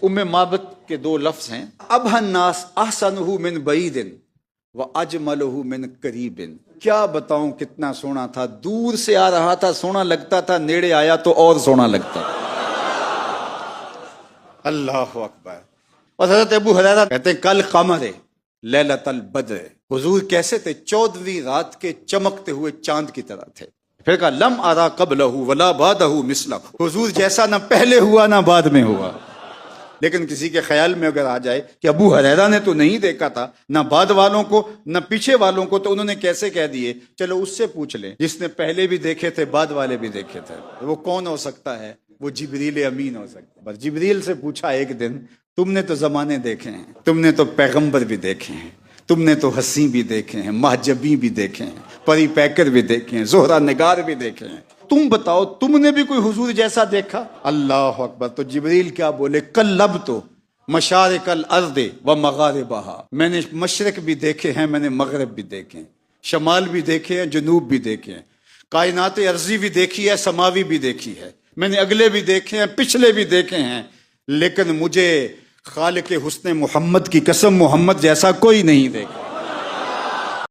ام معبد کے دو لفظ ہیں، ابہ الناس احسنہ من بعید واجملہ من قریب۔ کیا بتاؤں کتنا سونا تھا، دور سے آ رہا تھا سونا لگتا تھا، نیڑے آیا تو اور سونا لگتا۔ اللہ اکبر۔ اور حضرت ابو ہریرہ کہتے ہیں کل قمر لیلۃ البدر، حضور کیسے تھے؟ 14ویں رات کے چمکتے ہوئے چاند کی طرح تھے۔ پھر کہا لم ارا قبلہ ولا بعدہ مثلہ، حضور جیسا نہ پہلے ہوا نہ بعد میں ہوا۔ لیکن کسی کے خیال میں اگر آ جائے کہ ابو ہریرہ نے تو نہیں دیکھا تھا، نہ بعد والوں کو نہ پیچھے والوں کو، تو انہوں نے کیسے کہہ دیے؟ چلو اس سے پوچھ لیں جس نے پہلے بھی دیکھے تھے بعد والے بھی دیکھے تھے۔ وہ کون ہو سکتا ہے؟ وہ جبریل امین ہو سکتا ہے۔ بس جبریل سے پوچھا ایک دن، تم نے تو زمانے دیکھے ہیں، تم نے تو پیغمبر بھی دیکھے ہیں، تم نے تو حسین بھی دیکھے ہیں، مہجبی بھی دیکھے ہیں، پری پیکر بھی دیکھے ہیں، زہرہ نگار بھی دیکھے ہیں، تم بتاؤ تم نے بھی کوئی حضور جیسا دیکھا؟ اللہ اکبر۔ تو جبریل کیا بولے؟ قلبت مشارق الارض و مغاربہا، میں نے مشرق بھی دیکھے ہیں، میں نے مغرب بھی دیکھے ہیں، شمال بھی دیکھے ہیں، جنوب بھی دیکھے ہیں، کائنات ارضی بھی دیکھی ہے، سماوی بھی دیکھی ہے، میں نے اگلے بھی دیکھے ہیں، پچھلے بھی دیکھے ہیں، لیکن مجھے خالق حسن محمد کی قسم محمد جیسا کوئی نہیں دیکھا۔